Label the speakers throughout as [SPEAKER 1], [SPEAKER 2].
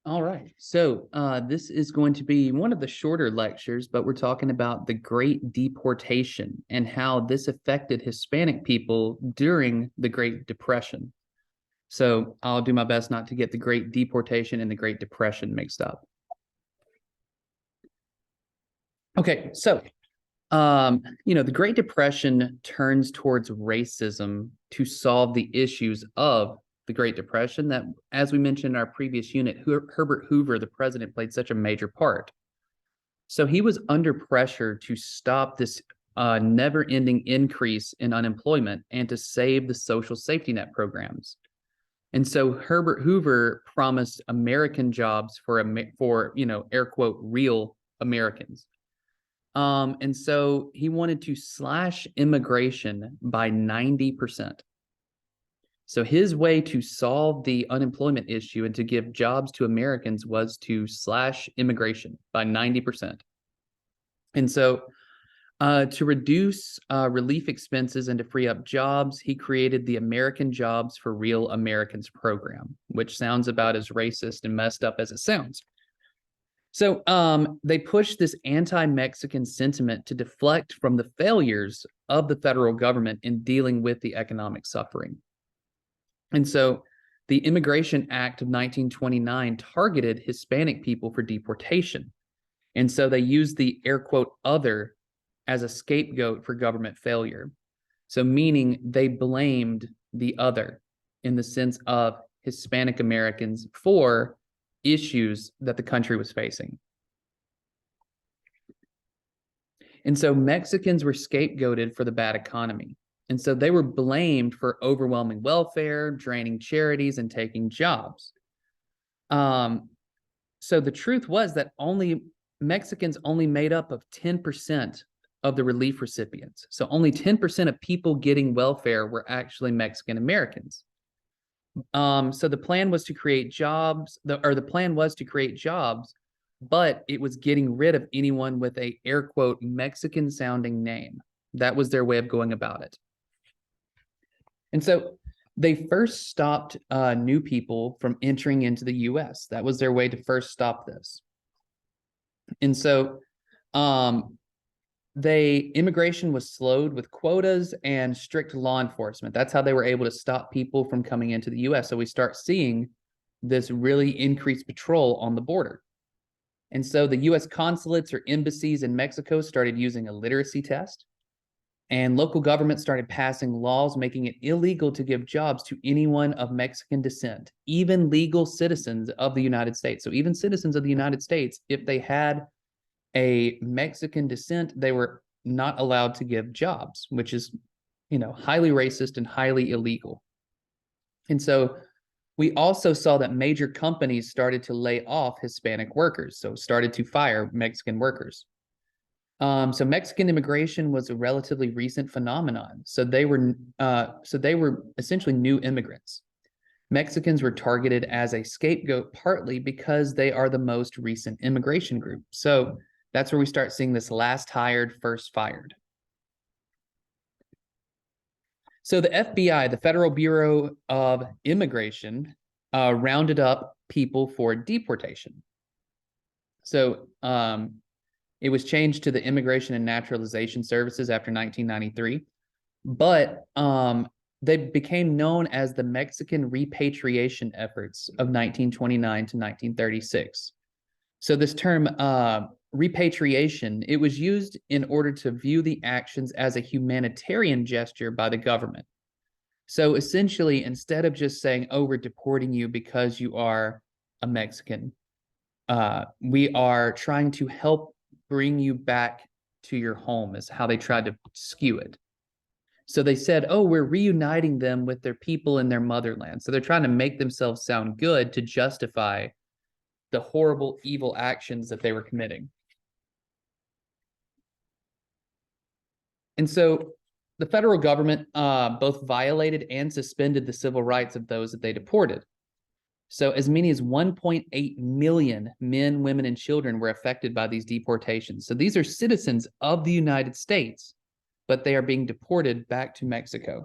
[SPEAKER 1] All right. So this is going to be one of the shorter lectures, but we're talking about the Great Deportation and how this affected Hispanic people during the Great Depression. So I'll do my best not to get the Great Deportation and the Great Depression mixed up. Okay, so the Great Depression turns towards racism to solve the issues of the Great Depression that, as we mentioned in our previous unit, Herbert Hoover, the president, played such a major part. So he was under pressure to stop this never-ending increase in unemployment and to save the social safety net programs. And so Herbert Hoover promised American jobs for air quote real Americans. And so he wanted to slash immigration by 90%. So his way to solve the unemployment issue and to give jobs to Americans was to slash immigration by 90%. And so to reduce relief expenses and to free up jobs, he created the American Jobs for Real Americans program, which sounds about as racist and messed up as it sounds. So they pushed this anti-Mexican sentiment to deflect from the failures of the federal government in dealing with the economic suffering. And so the Immigration Act of 1929 targeted Hispanic people for deportation. And so they used the air quote other as a scapegoat for government failure. So meaning they blamed the other in the sense of Hispanic Americans for issues that the country was facing. And so Mexicans were scapegoated for the bad economy. And so they were blamed for overwhelming welfare, draining charities, and taking jobs. So the truth was that Mexicans only made up of 10% of the relief recipients. So only 10% of people getting welfare were actually Mexican Americans. So the plan was to create jobs, but it was getting rid of anyone with a air quote Mexican sounding name. That was their way of going about it. And so they first stopped new people from entering into the US. That was their way to first stop this. And so immigration was slowed with quotas and strict law enforcement. That's how they were able to stop people from coming into the US. So we start seeing this really increased patrol on the border. And so the US consulates or embassies in Mexico started using a literacy test. And local governments started passing laws making it illegal to give jobs to anyone of Mexican descent, even legal citizens of the United States. So even citizens of the United States, if they had a Mexican descent, they were not allowed to give jobs, which is, highly racist and highly illegal. And so we also saw that major companies started to lay off Hispanic workers, so started to fire Mexican workers. So Mexican immigration was a relatively recent phenomenon. So they were essentially new immigrants. Mexicans were targeted as a scapegoat partly because they are the most recent immigration group. So that's where we start seeing this last hired, first fired. So the FBI, the Federal Bureau of Immigration, rounded up people for deportation. So it was changed to the Immigration and Naturalization Services after 1993, but they became known as the Mexican repatriation efforts of 1929 to 1936. So this term, repatriation, it was used in order to view the actions as a humanitarian gesture by the government. So essentially, instead of just saying, oh, we're deporting you because you are a Mexican, we are trying to help bring you back to your home is how they tried to skew it. So they said, oh, we're reuniting them with their people in their motherland. So they're trying to make themselves sound good to justify the horrible, evil actions that they were committing. And so the federal government both violated and suspended the civil rights of those that they deported. So as many as 1.8 million men, women, and children were affected by these deportations. So these are citizens of the United States, but they are being deported back to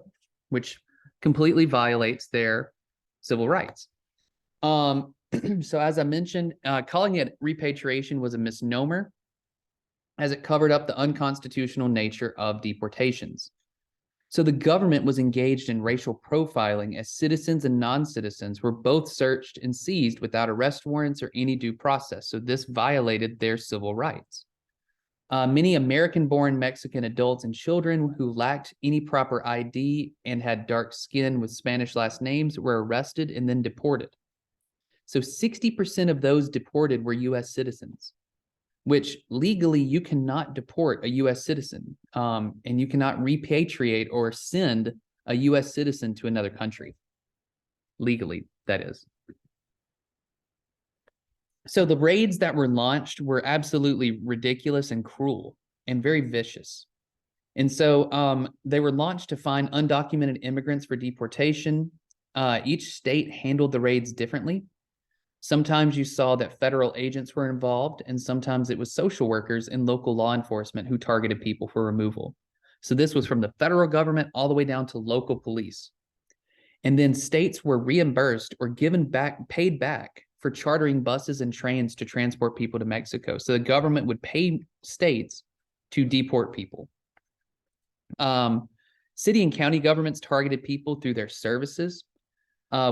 [SPEAKER 1] which completely violates their civil rights. So as I mentioned, calling it repatriation was a misnomer, as it covered up the unconstitutional nature of deportations. So the government was engaged in racial profiling as citizens and non-citizens were both searched and seized without arrest warrants or any due process. So this violated their civil rights. Many American-born Mexican adults and children who lacked any proper ID and had dark skin with Spanish last names were arrested and then deported. So 60% of those deported were U.S. citizens, which legally you cannot deport a U.S. citizen, and you cannot repatriate or send a U.S. citizen to another country. Legally, that is. So the raids that were launched were absolutely ridiculous and cruel and very vicious. And so they were launched to find undocumented immigrants for deportation. Each state handled the raids differently. Sometimes you saw that federal agents were involved, and sometimes it was social workers and local law enforcement who targeted people for removal. So this was from the federal government all the way down to local police. And then states were reimbursed or paid back for chartering buses and trains to transport people to Mexico. So the government would pay states to deport people. City and county governments targeted people through their services.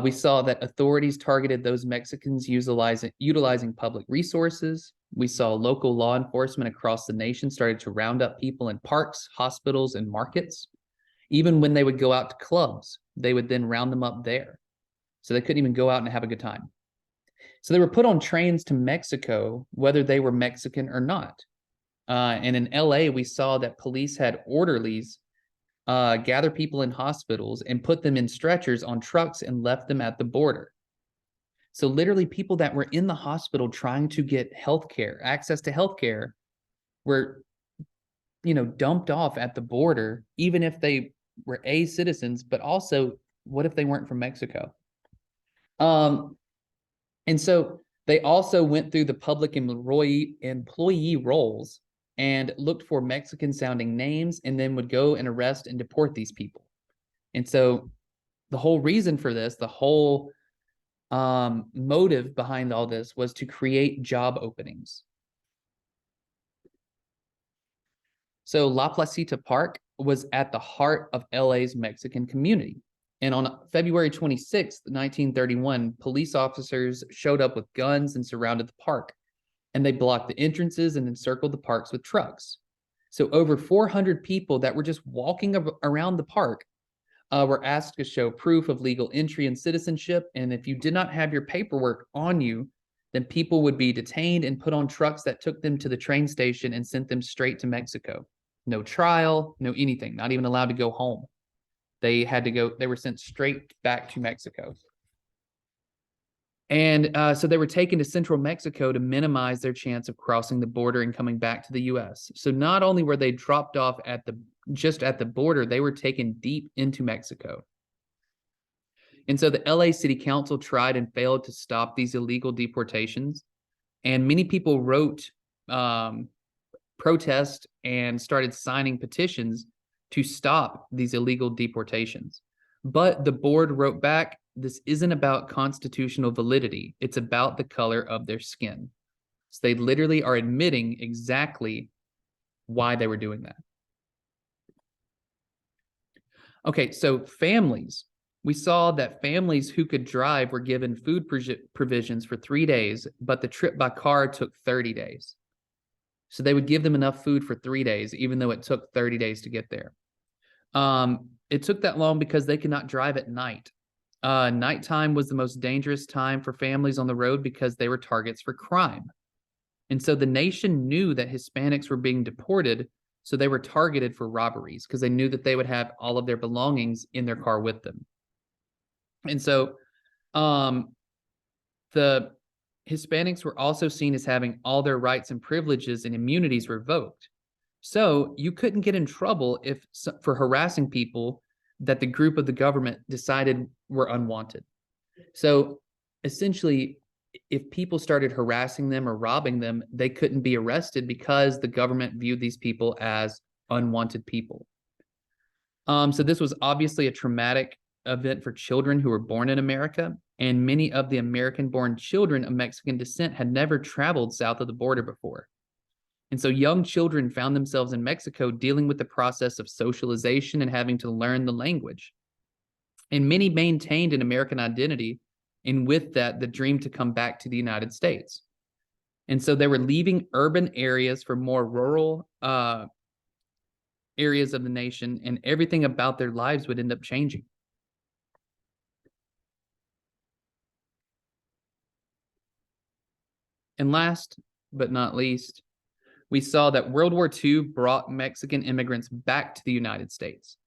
[SPEAKER 1] We saw that authorities targeted those Mexicans utilizing public resources. We saw local law enforcement across the nation started to round up people in parks, hospitals, and markets. Even when they would go out to clubs, they would then round them up there. So they couldn't even go out and have a good time. So they were put on trains to Mexico, whether they were Mexican or not. And in LA, we saw that police had orderlies gather people in hospitals and put them in stretchers on trucks and left them at the border. So literally people that were in the hospital trying to get healthcare, access to healthcare, were, dumped off at the border, even if they were citizens, but also what if they weren't from Mexico? And so they also went through the public employee rolls and looked for Mexican sounding names and then would go and arrest and deport these people. And so the whole reason for this, the whole motive behind all this was to create job openings. So La Placita Park was at the heart of LA's Mexican community. And on February 26th, 1931, police officers showed up with guns and surrounded the park. And they blocked the entrances and encircled the parks with trucks. So over 400 people that were just walking around the park were asked to show proof of legal entry and citizenship. And if you did not have your paperwork on you, then people would be detained and put on trucks that took them to the train station and sent them straight to Mexico. No trial, no anything, not even allowed to go home. They were sent straight back to Mexico. And so they were taken to central Mexico to minimize their chance of crossing the border and coming back to the U.S. So not only were they dropped off just at the border, they were taken deep into Mexico. And so the LA City Council tried and failed to stop these illegal deportations. And many people wrote protest and started signing petitions to stop these illegal deportations. But the board wrote back, this isn't about constitutional validity. It's about the color of their skin. So they literally are admitting exactly why they were doing that. Okay, so families. We saw that families who could drive were given food provisions for 3 days, but the trip by car took 30 days. So they would give them enough food for 3 days, even though it took 30 days to get there. It took that long because they could not drive at night. Nighttime was the most dangerous time for families on the road because they were targets for crime. And so the nation knew that Hispanics were being deported, so they were targeted for robberies because they knew that they would have all of their belongings in their car with them. And so the Hispanics were also seen as having all their rights and privileges and immunities revoked. So you couldn't get in trouble for harassing people that the group of the government decided were unwanted. So essentially, if people started harassing them or robbing them, they couldn't be arrested because the government viewed these people as unwanted people. So this was obviously a traumatic event for children who were born in America, and many of the American-born children of Mexican descent had never traveled south of the border before. And so young children found themselves in Mexico dealing with the process of socialization and having to learn the language. And many maintained an American identity, and with that, the dream to come back to the United States. And so they were leaving urban areas for more rural areas of the nation, and everything about their lives would end up changing. And last but not least, we saw that World War II brought Mexican immigrants back to the United States.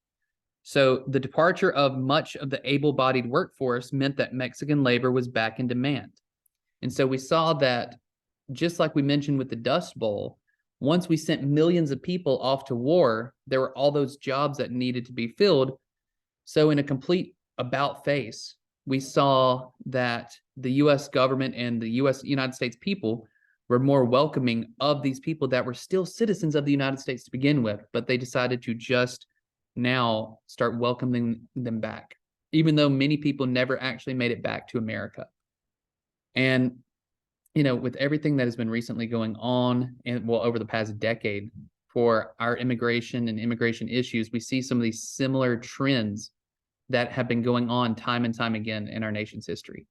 [SPEAKER 1] So the departure of much of the able-bodied workforce meant that Mexican labor was back in demand. And so we saw that, just like we mentioned with the Dust Bowl, once we sent millions of people off to war, there were all those jobs that needed to be filled. So in a complete about face, we saw that the US government and the United States people were more welcoming of these people that were still citizens of the United States to begin with, but they decided to just now start welcoming them back, even though many people never actually made it back to America. And, you know, with everything that has been recently going on, and well, over the past decade for our immigration and immigration issues, we see some of these similar trends that have been going on time and time again in our nation's history.